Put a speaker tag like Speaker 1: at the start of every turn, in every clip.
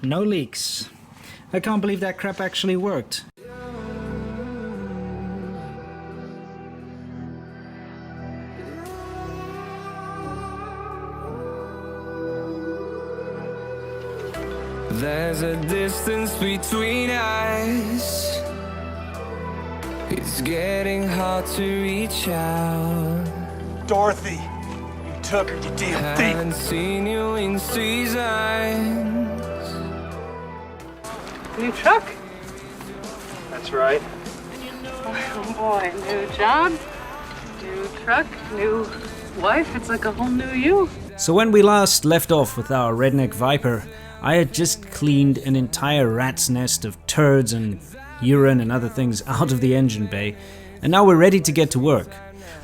Speaker 1: no leaks. I can't believe that crap actually worked.
Speaker 2: There's a distance between us. It's getting hard to reach out.
Speaker 3: Dorothy, you took her, you damn thief.
Speaker 2: Haven't seen you in seasons.
Speaker 4: New truck?
Speaker 3: That's right.
Speaker 4: Oh boy, new job, new truck, new wife. It's like a whole new you.
Speaker 1: So when we last left off with our redneck Viper, I had just cleaned an entire rat's nest of turds and urine and other things out of the engine bay, and now we're ready to get to work.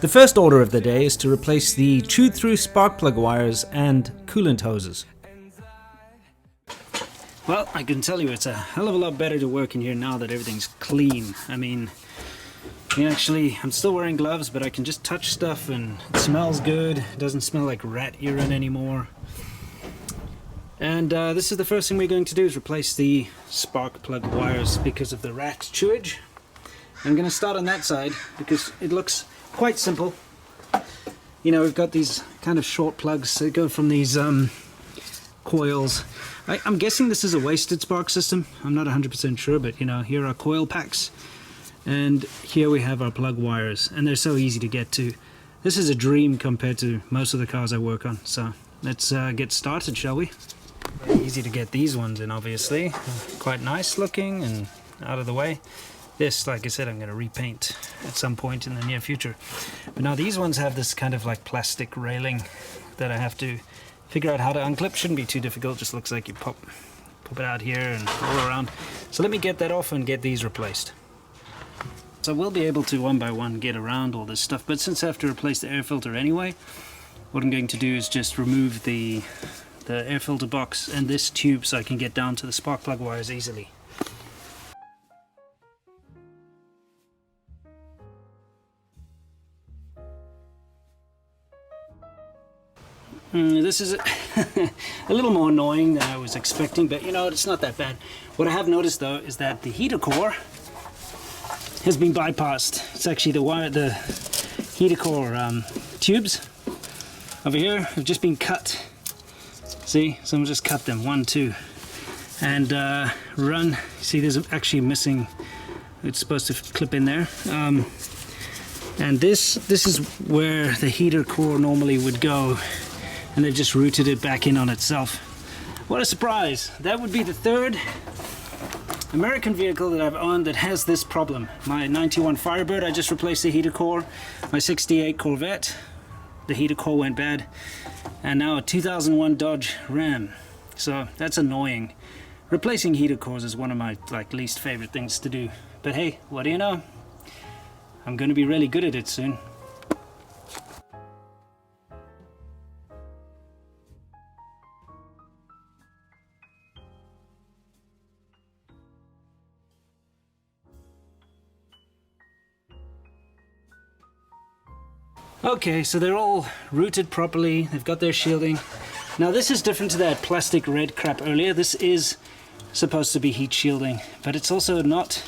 Speaker 1: The first order of the day is to replace the chewed-through spark plug wires and coolant hoses. Well, I can tell you it's a hell of a lot better to work in here now that everything's clean. I mean, actually, I'm still wearing gloves, but I can just touch stuff and it smells good. It doesn't smell like rat urine anymore. And this is the first thing we're going to do is replace the spark plug wires because of the rat chewage. I'm going to start on that side because it looks quite simple. You know, we've got these kind of short plugs that go from these coils. I'm guessing this is a wasted spark system. I'm not 100% sure, but you know, here are coil packs. And here we have our plug wires, and they're so easy to get to. This is a dream compared to most of the cars I work on. So let's get started, shall we? Very easy to get these ones in, obviously. Quite nice looking and out of the way. This, like I said, I'm going to repaint at some point in the near future. But now these ones have this kind of like plastic railing that I have to figure out how to unclip. Shouldn't be too difficult, just looks like you pop it out here and roll around. So let me get that off and get these replaced. So we'll be able to one by one get around all this stuff, but since I have to replace the air filter anyway, what I'm going to do is just remove the air filter box and this tube so I can get down to the spark plug wires easily. This is a little more annoying than I was expecting, but you know, it's not that bad. What I have noticed though is that the heater core has been bypassed. It's actually the heater core tubes over here have just been cut. See, someone just cut them, 1, 2, and run. See, there's actually missing. It's supposed to clip in there, and this is where the heater core normally would go, and they've just routed it back in on itself. What a surprise! That would be the third American vehicle that I've owned that has this problem. My 91 Firebird, I just replaced the heater core. My 68 Corvette, the heater core went bad. And now a 2001 Dodge Ram. So that's annoying. Replacing heater cores is one of my least favorite things to do. But hey, what do you know? I'm going to be really good at it soon. Okay, so they're all routed properly, they've got their shielding. Now this is different to that plastic red crap earlier. This is supposed to be heat shielding, but it's also not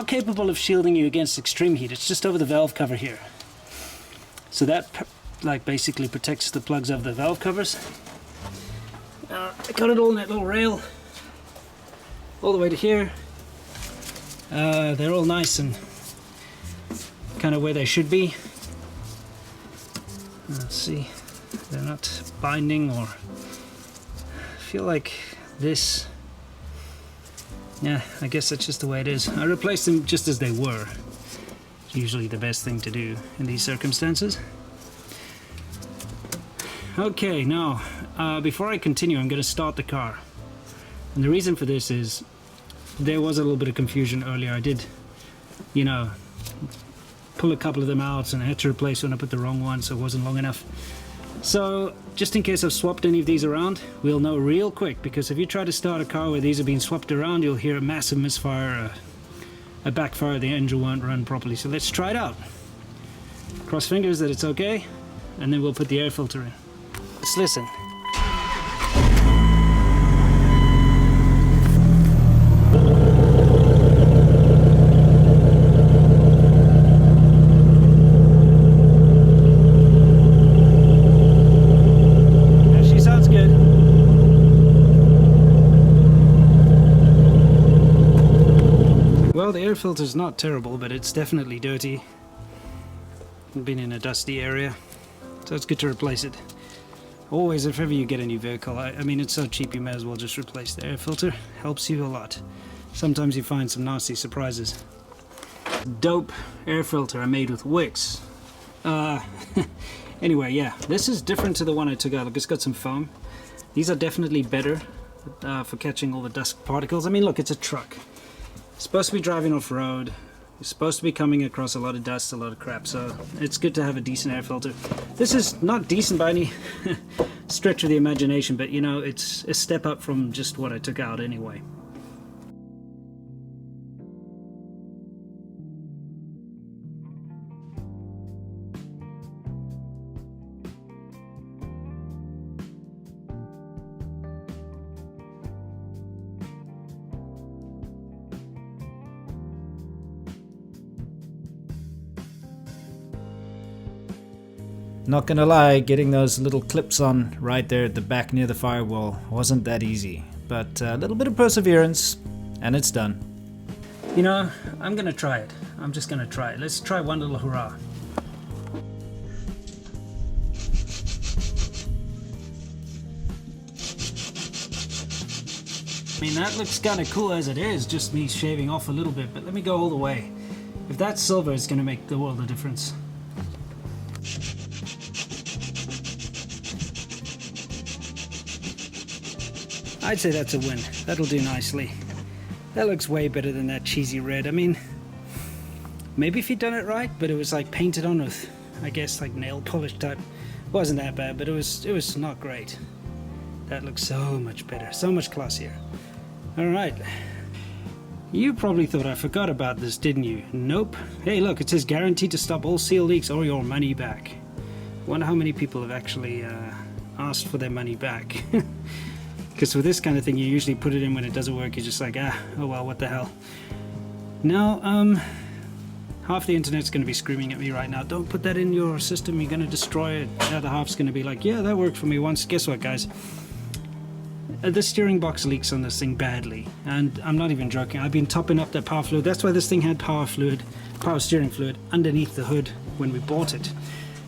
Speaker 1: capable of shielding you against extreme heat. It's just over the valve cover here. So that basically protects the plugs of the valve covers. I got it all in that little rail, all the way to here. They're all nice and kind of where they should be. Let's see, they're not binding, or I feel like this, yeah, I guess that's just the way it is. I replaced them just as they were. It's usually the best thing to do in these circumstances. Okay, now before I continue, I'm going to start the car, and the reason for this is there was a little bit of confusion earlier. I did, you know, pull a couple of them out, and I had to replace one. I put the wrong one, so it wasn't long enough. So just in case I've swapped any of these around, we'll know real quick, because if you try to start a car where these are being swapped around, you'll hear a massive misfire, a backfire, the engine won't run properly. So let's try it out. Cross fingers that it's okay, and then we'll put the air filter in. Let's listen. the air filter's not terrible, but it's definitely dirty. Been in a dusty area, so it's good to replace it. Always, if ever you get a new vehicle, I mean, it's so cheap, you may as well just replace the air filter. Helps you a lot. Sometimes you find some nasty surprises. Dope air filter I made with wicks. Anyway, yeah, this is different to the one I took out. Look, it's got some foam. These are definitely better for catching all the dust particles. I mean, look, it's a truck. It's supposed to be driving off-road. You're supposed to be coming across a lot of dust, a lot of crap, so it's good to have a decent air filter. This is not decent by any stretch of the imagination, but you know, it's a step up from just what I took out anyway.
Speaker 5: Not gonna lie, getting those little clips on right there at the back near the firewall wasn't that easy, but a little bit of perseverance and it's done.
Speaker 1: You know, I'm gonna try it. I'm just gonna try it. Let's try one little hurrah. I mean, that looks kind of cool as it is, just me shaving off a little bit, but let me go all the way. If that's silver, it's gonna make the world of difference. I'd say that's a win. That'll do nicely. That looks way better than that cheesy red. I mean, maybe if you'd done it right, but it was like painted on with, I guess, like nail polish type. Wasn't that bad, but it was not great. That looks so much better, so much classier. All right. You probably thought I forgot about this, didn't you? Nope. Hey, look, it says guaranteed to stop all seal leaks or your money back. Wonder how many people have actually asked for their money back. Because with this kind of thing, you usually put it in when it doesn't work. You're just like, oh well, what the hell. Now, half the internet's going to be screaming at me right now. Don't put that in your system. You're going to destroy it. The other half's going to be like, yeah, that worked for me once. Guess what, guys? The steering box leaks on this thing badly. And I'm not even joking. I've been topping up that power fluid. That's why this thing had power steering fluid underneath the hood when we bought it.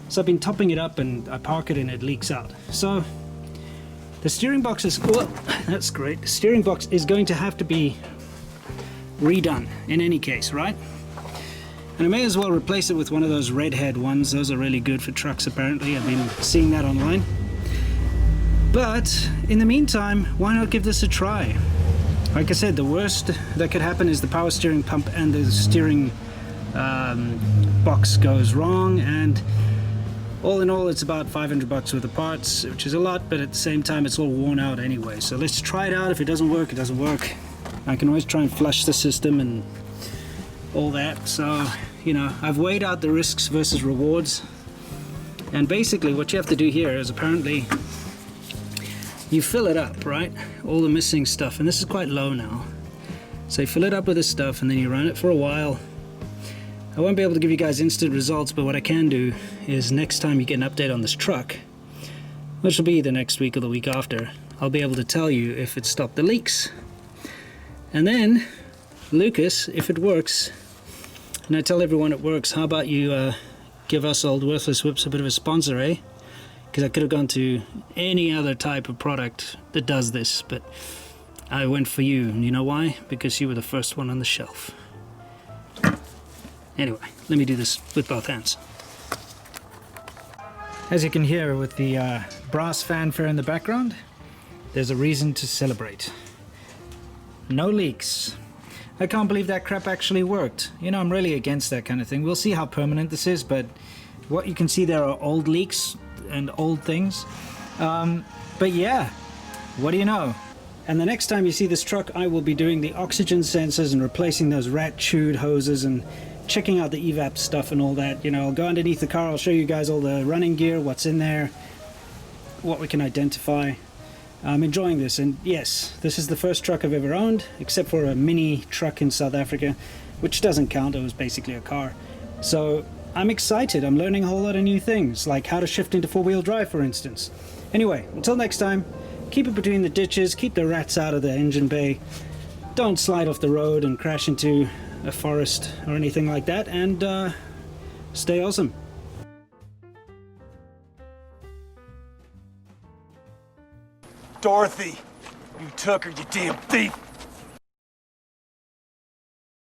Speaker 1: So I've been topping it up and I park it and it leaks out. So the steering box is, well, that's great. The steering box is going to have to be redone in any case, right? And I may as well replace it with one of those redhead ones. Those are really good for trucks, apparently. I've been seeing that online. But in the meantime, why not give this a try? Like I said, the worst that could happen is the power steering pump and the steering box goes wrong, and all in all, it's about 500 bucks worth of parts, which is a lot, but at the same time, it's all worn out anyway. So let's try it out. If it doesn't work, it doesn't work. I can always try and flush the system and all that. So, you know, I've weighed out the risks versus rewards. And basically, what you have to do here is apparently you fill it up, right? All the missing stuff. And this is quite low now. So you fill it up with this stuff and then you run it for a while. I won't be able to give you guys instant results, but what I can do is next time you get an update on this truck, which will be either next week or the week after, I'll be able to tell you if it stopped the leaks. And then, Lucas, if it works, and I tell everyone it works, how about you give us old Worthless Whips a bit of a sponsor, eh? Because I could have gone to any other type of product that does this, but I went for you. And you know why? Because you were the first one on the shelf. Anyway, let me do this with both hands. As you can hear with the brass fanfare in the background, there's a reason to celebrate. No leaks. I can't believe that crap actually worked. You know, I'm really against that kind of thing. We'll see how permanent this is, but what you can see there are old leaks and old things. But yeah, what do you know? And the next time you see this truck, I will be doing the oxygen sensors and replacing those rat-chewed hoses and checking out the evap stuff and all that. You know, I'll go underneath the car, I'll show you guys all the running gear, what's in there, what we can identify. I'm enjoying this, and yes, this is the first truck I've ever owned, except for a mini truck in South Africa, which doesn't count, it was basically a car. So I'm excited, I'm learning a whole lot of new things, like how to shift into four-wheel drive, for instance. Anyway, until next time, keep it between the ditches, keep the rats out of the engine bay, don't slide off the road and crash into a forest or anything like that, and stay awesome.
Speaker 3: Dorothy, you took her, you damn thief!